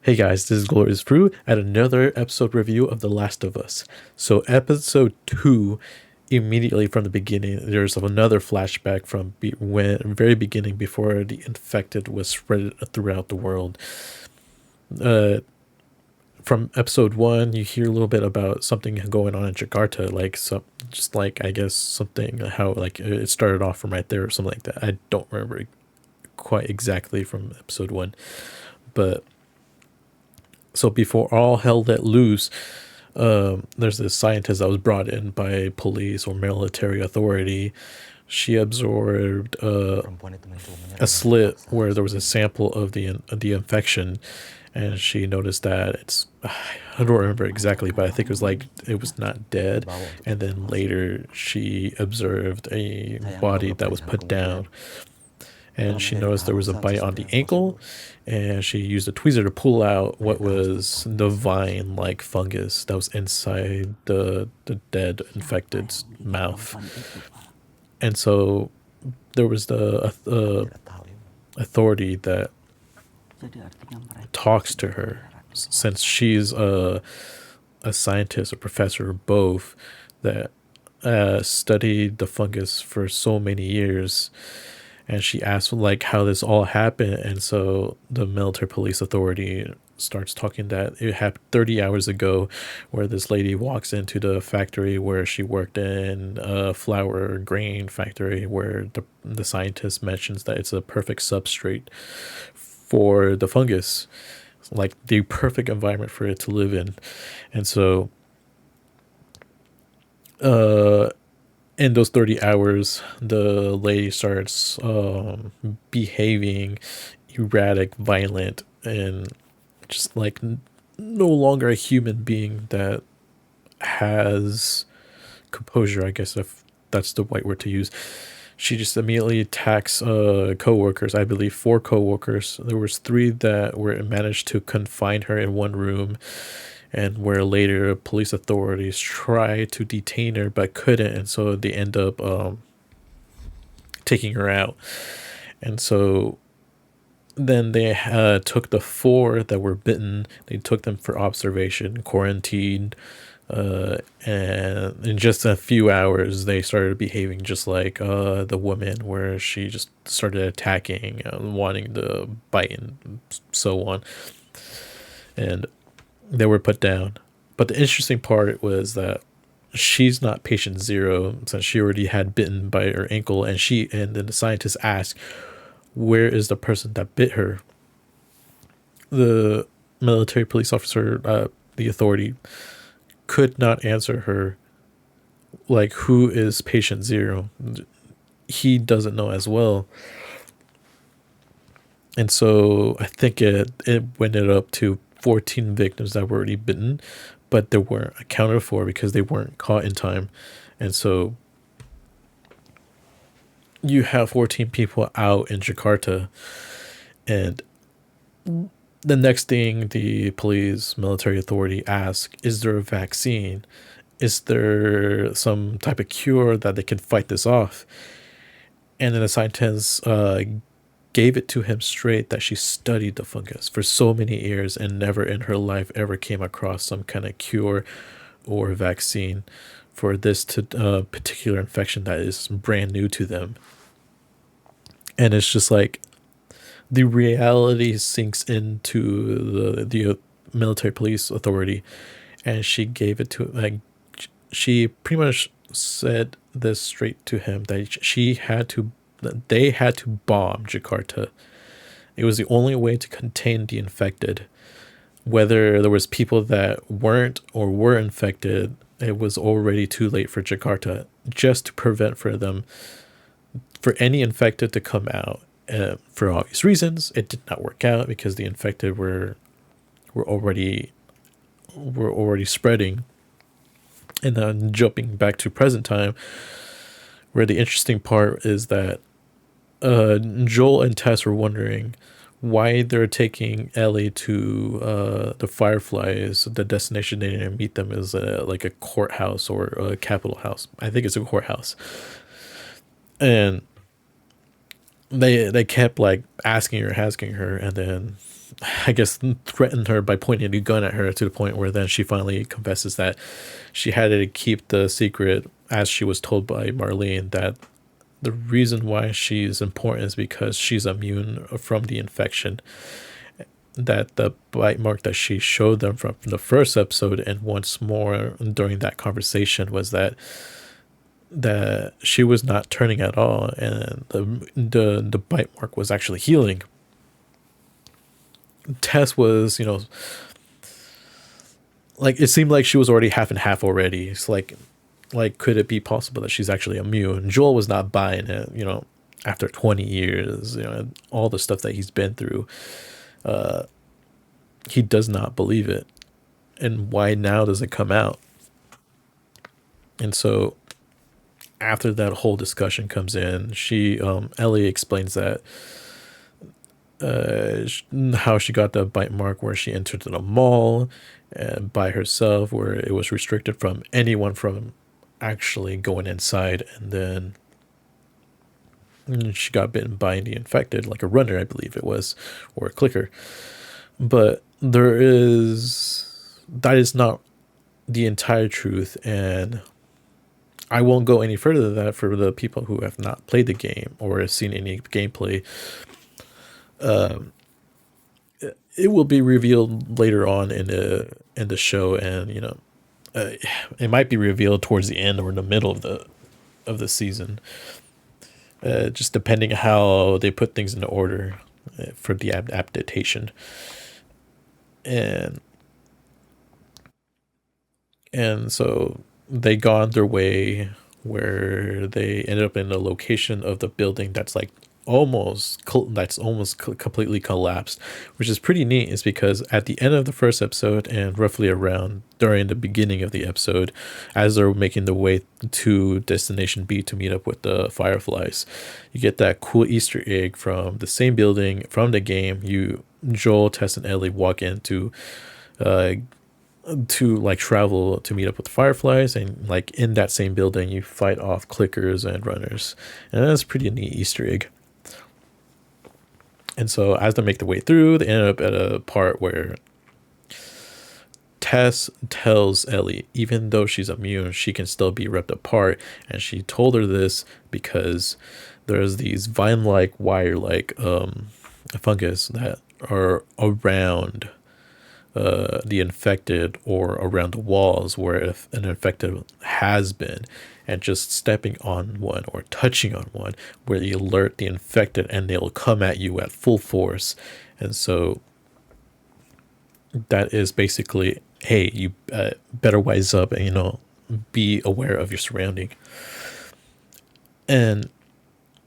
Hey guys, this is Glorious Brew at another episode review of The Last of Us. So, episode 2, immediately from the beginning, there's another flashback from very beginning before the infected was spread throughout the world. Uh, from episode 1, you hear a little bit about something going on in Jakarta, like just like I guess something how like it started off from right there or something like that. I don't remember quite exactly from episode 1, but so before all hell let loose, there's this scientist that was brought in by police or military authority. She absorbed a slit where there was a sample of the infection, and she noticed that I don't remember exactly, but I think it was like it was not dead. And then later she observed a body that was put down, and she noticed there was a bite on the ankle, and she used a tweezer to pull out what was the vine like fungus that was inside the dead infected mouth. And so there was the authority that talks to her, since she's a scientist, a professor, both, that studied the fungus for so many years. And she asks like how this all happened, and so the military police authority starts talking that it happened 30 hours ago, where this lady walks into the factory where she worked in a flour grain factory, where the scientist mentions that it's a perfect substrate for the fungus, like the perfect environment for it to live in. And so uh in those 30 hours, the lady starts behaving erratic, violent, and just like no longer a human being that has composure, I guess, if that's the right word to use. She just immediately attacks co-workers. I believe 4 co-workers. There was 3 that were managed to confine her in one room, and where later police authorities try to detain her but couldn't, and so they end up taking her out. And so then they took the 4 that were bitten, they took them for observation, quarantined, and in just a few hours they started behaving just like the woman, where she just started attacking, wanting to bite and so on, and they were put down. But the interesting part was that she's not patient zero, since she already had bitten by her ankle, and then the scientist asked, where is the person that bit her? The military police officer, the authority, could not answer her, like, who is patient zero. He doesn't know as well. And so I think it went up to 14 victims that were already bitten, but they weren't accounted for because they weren't caught in time. And so you have 14 people out in Jakarta, and the next thing the police military authority asks, is there a vaccine? Is there some type of cure that they can fight this off? And then the scientists gave it to him straight that she studied the fungus for so many years and never in her life ever came across some kind of cure or vaccine for this particular infection that is brand new to them. And it's just like the reality sinks into the military police authority, and she gave it to, like, she pretty much said this straight to him, that they had to bomb Jakarta. It was the only way to contain the infected. Whether there was people that weren't or were infected, it was already too late for Jakarta, just to prevent for any infected to come out. For obvious reasons, it did not work out because the infected were already spreading. And then jumping back to present time, where the interesting part is that Joel and Tess were wondering why they're taking Ellie to the Fireflies. The destination they didn't meet them is like a courthouse or a Capitol House. I think it's a courthouse. And they kept like asking her, and then I guess, threatened her by pointing a gun at her, to the point where then she finally confesses that she had to keep the secret, as she was told by Marlene, that the reason why she's important is because she's immune from the infection. That the bite mark that she showed them from the first episode, and once more during that conversation, was that she was not turning at all, and the bite mark was actually healing. Tess was, like, it seemed like she was already half and half already. It's like, could it be possible that she's actually immune? Joel was not buying it, after 20 years, all the stuff that he's been through. He does not believe it. And why now does it come out? And so after that whole discussion comes in, Ellie explains that how she got the bite mark, where she entered in a mall and by herself, where it was restricted from anyone from actually going inside, and then she got bitten by the infected, like a runner, I believe it was, or a clicker. But that is not the entire truth, and I won't go any further than that for the people who have not played the game or have seen any gameplay. It will be revealed later on in the show, and it might be revealed towards the end or in the middle of the season, just depending how they put things into order for the adaptation. And so they gone their way, where they ended up in a location of the building that's like almost completely collapsed, which is pretty neat. Is because at the end of the first episode, and roughly around during the beginning of the episode, as they're making the way to destination B to meet up with the Fireflies, you get that cool Easter egg from the same building from the game. Joel, Tess, and Ellie walk into to like travel to meet up with the Fireflies, and like in that same building you fight off clickers and runners, and that's pretty neat Easter egg. And so as they make their way through, they end up at a part where Tess tells Ellie, even though she's immune, she can still be ripped apart. And she told her this because there's these vine-like, wire-like fungus that are around the infected, or around the walls where if an infected has been, and just stepping on one or touching on one where you alert the infected, and they'll come at you at full force. And so that is basically, hey, you better wise up and be aware of your surrounding. And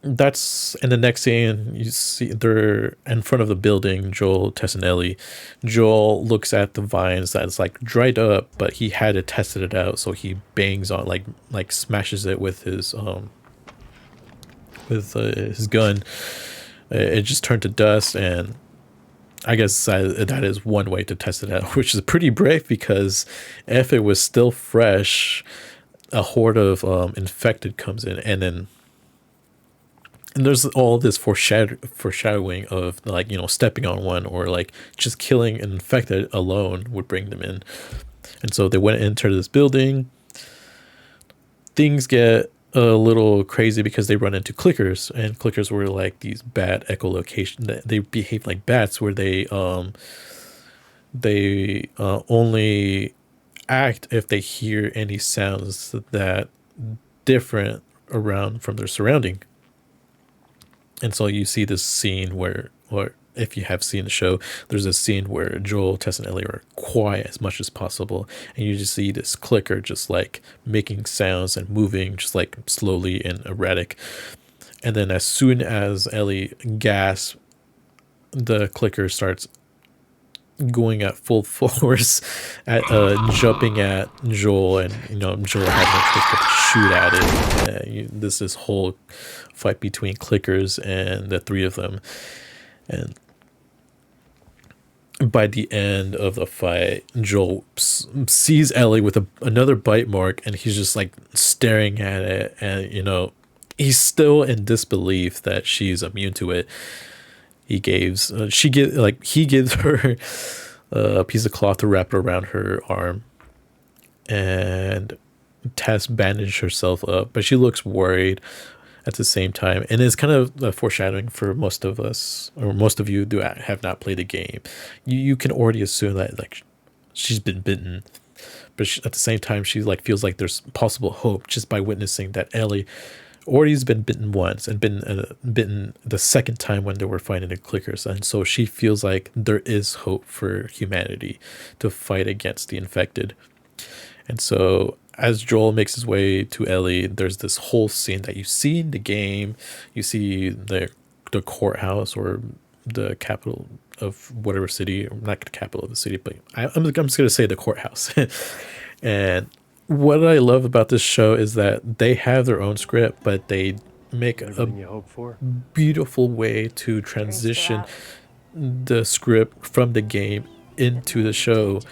that's in the next scene. You see they're in front of the building, Joel, Tess, and Ellie. Joel looks at the vines that's like dried up, but he had to test it out, so he bangs on, like smashes it with his gun. It just turned to dust, and I guess that is one way to test it out, which is pretty brave, because if it was still fresh, a horde of infected comes in, and there's all this foreshadowing of, like, stepping on one, or like just killing an infected alone would bring them in. And so they went into this building. Things get a little crazy because they run into clickers, and clickers were like these bad echolocation. They behave like bats, where they only act if they hear any sounds that different around from their surrounding. And so you see this scene where, or if you have seen the show, there's a scene where Joel, Tess, and Ellie are quiet as much as possible, and you just see this clicker just like making sounds and moving just like slowly and erratic. And then as soon as Ellie gasps, the clicker starts going at full force at jumping at Joel, and Joel had no choice but to shoot at it. This whole fight between clickers and the three of them, and by the end of the fight, Joel sees Ellie with another bite mark, and he's just like staring at it, and he's still in disbelief that she's immune to it. he gives her a piece of cloth to wrap around her arm, and Tess bandages herself up, but she looks worried at the same time, and it's kind of a foreshadowing for most of us, or most of you do have not played the game. You can already assume that like she's been bitten, but at the same time she like feels like there's possible hope just by witnessing that Ellie already's been bitten once and been bitten the second time when they were fighting the clickers, and so she feels like there is hope for humanity to fight against the infected. And so as Joel makes his way to Ellie, there's this whole scene that you see in the game. You see the courthouse, or the capital of whatever city, or not the capital of the city, but I'm just going to say the courthouse. And what I love about this show is that they have their own script, but they make a Everything you hope for. beautiful way to Cheers to transition that. the script from the game into the show,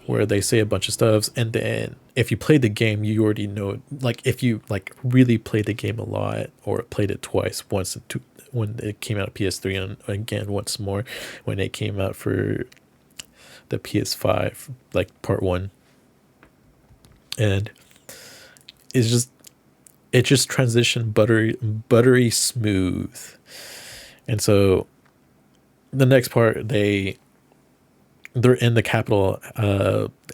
where they say a bunch of stuff, and then if you play the game you already know, like if you like really played the game a lot or played it twice, once and two when it came out on PS3, and again once more when it came out for the PS5, like part 1. And it's just it just transitioned buttery smooth. And so the next part, they're in the Capitol,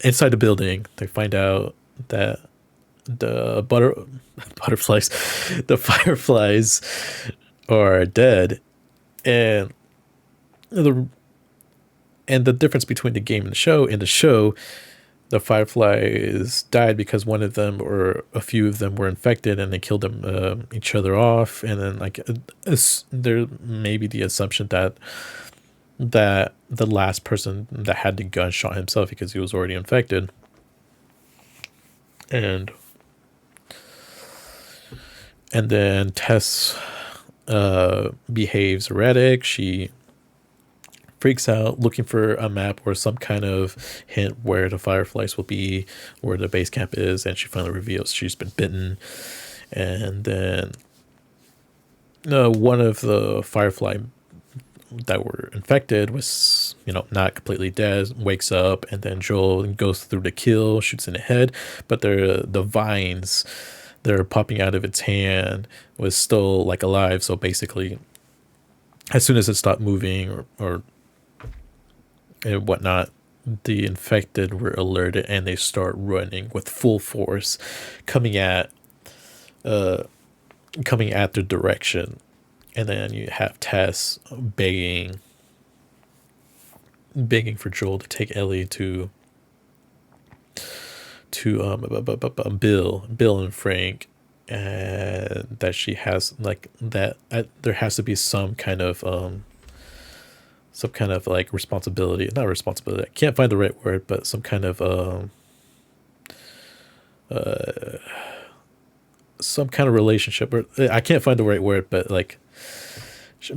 inside the building. They find out that the butterflies, the fireflies, are dead, and the the difference between the game and the show. In the show, the fireflies died because one of them or a few of them were infected, and they killed them each other off. And then like there may be the assumption that the last person that had the gun shot himself because he was already infected. And then Tess behaves erratic. She freaks out looking for a map or some kind of hint where the fireflies will be, where the base camp is, and she finally reveals she's been bitten. And then one of the firefly that were infected was, not completely dead, wakes up, and then Joel goes through the kill, shoots in the head, but the vines that are popping out of its hand was still like alive. So basically, as soon as it stopped moving or and whatnot, the infected were alerted and they start running with full force, coming at their direction. And then you have Tess begging for Joel to take Ellie to Bill and Frank, and that she has like that there has to be some kind of like responsibility, not responsibility, I can't find the right word, but some kind of some kind of relationship, or I can't find the right word, but like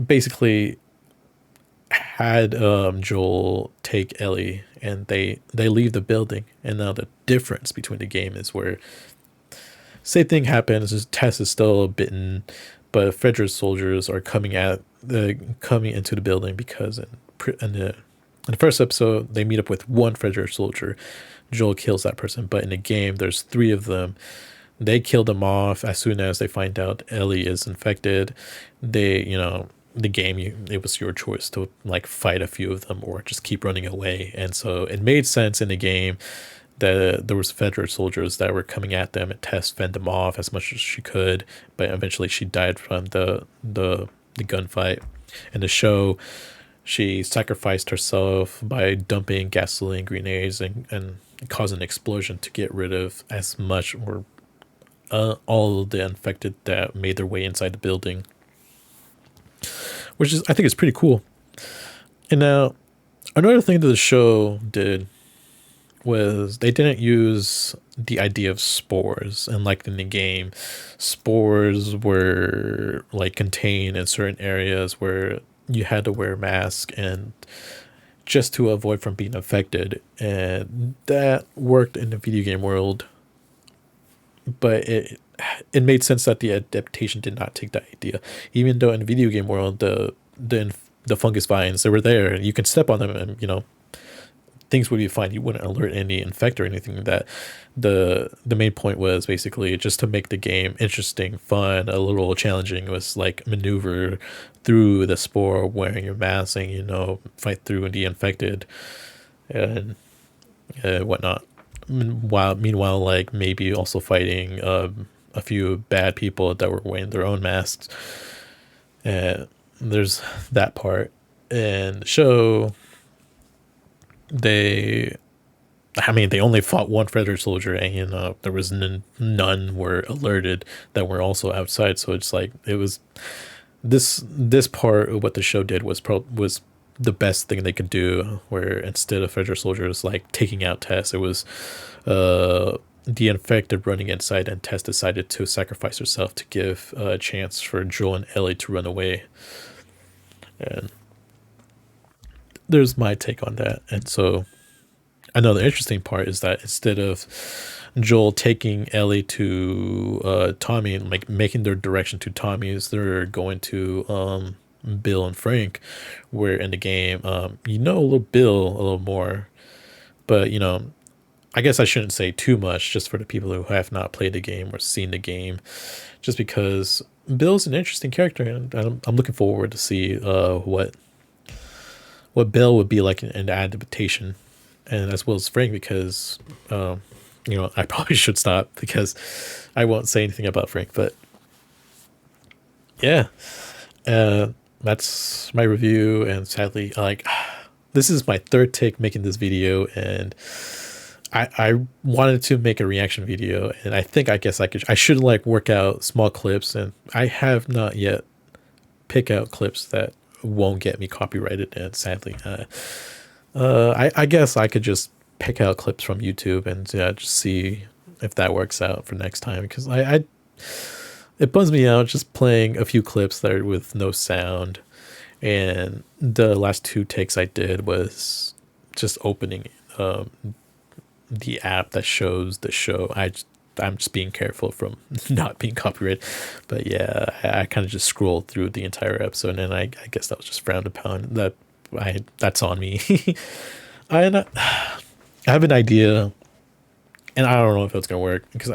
basically had Joel take Ellie, and they leave the building. And now the difference between the game is where same thing happens, is Tess is still bitten, but Fedra soldiers are coming into the building, because in the first episode they meet up with one Fedra soldier. Joel kills that person, but in the game there's 3 of them. They kill them off as soon as they find out Ellie is infected. The game, it was your choice to like fight a few of them or just keep running away. And so it made sense in the game that there was Federal soldiers that were coming at them, and Tess fend them off as much as she could, but eventually she died from the gunfight. In the show, she sacrificed herself by dumping gasoline grenades and causing an explosion to get rid of as much or all of the infected that made their way inside the building, which is, I think, is pretty cool. And now another thing that the show did was they didn't use the idea of spores. And like in the game, spores were like contained in certain areas where you had to wear a mask and just to avoid from being affected. And that worked in the video game world, but it made sense that the adaptation did not take that idea. Even though in the video game world, the the fungus vines, they were there, and you can step on them, and things would be fine. You wouldn't alert any infect or anything. That the main point was basically just to make the game interesting, fun, a little challenging. It was like maneuver through the spore wearing your mask, and fight through the infected and whatnot. Meanwhile, like maybe also fighting a few bad people that were wearing their own masks. And there's that part. And the show, they they only fought one Predator soldier, and there was none were alerted that were also outside. So it's like it was this part of what the show did was the best thing they could do. Where instead of Predator soldiers like taking out Tess, it was the infected running inside, and Tess decided to sacrifice herself to give a chance for Joel and Ellie to run away. And there's my take on that. And so another interesting part is that instead of Joel taking Ellie to Tommy and like making their direction to Tommy's, they're going to Bill and Frank, where in the game a little Bill a little more, but I guess I shouldn't say too much just for the people who have not played the game or seen the game, just because Bill's an interesting character, and I'm looking forward to see what Bill would be like in the adaptation, and as well as Frank, because I probably should stop because I won't say anything about Frank, but yeah, that's my review. And sadly, like, this is my third take making this video, and I wanted to make a reaction video, and I guess I should like work out small clips, and I have not yet pick out clips that won't get me copyrighted. And sadly, I guess I could just pick out clips from YouTube and just see if that works out for next time, because it bums me out just playing a few clips that are with no sound. And the last two takes I did was just opening the app that shows the show. I'm just being careful from not being copyrighted. But yeah, I kind of just scrolled through the entire episode, and I guess that was just frowned upon. That's on me. I have an idea, and I don't know if it's gonna work, because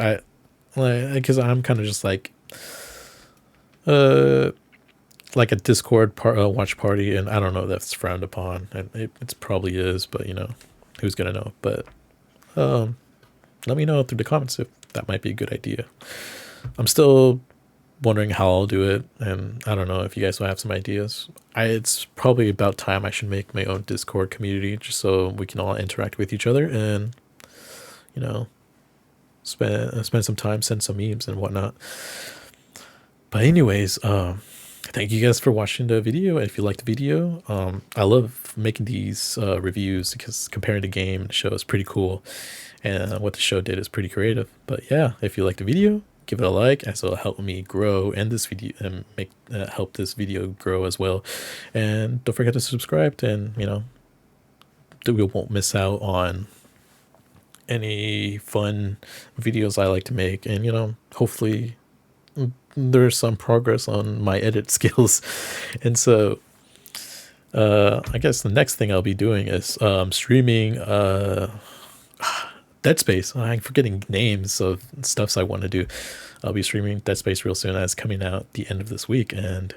I'm kind of just like a Discord watch party, and I don't know if that's frowned upon, and it probably is, but who's gonna know? But let me know through the comments if that might be a good idea. I'm still wondering how I'll do it, and I don't know if you guys will have some ideas. It's probably about time I should make my own Discord community, just so we can all interact with each other and spend some time, send some memes and whatnot. But anyways, thank you guys for watching the video. If you liked the video, I love making these reviews, because comparing the game and the show is pretty cool, and what the show did is pretty creative. But yeah, if you liked the video, give it a like, as it'll help me grow and this video, and help this video grow as well. And don't forget to subscribe, and we won't miss out on any fun videos I like to make. And hopefully there's some progress on my edit skills. And so I guess the next thing I'll be doing is streaming Dead Space. I'm forgetting names of stuffs I want to do. I'll be streaming Dead Space real soon, as coming out the end of this week, and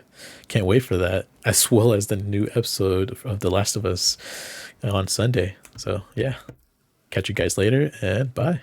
can't wait for that, as well as the new episode of The Last of Us on Sunday. So yeah, catch you guys later, and bye.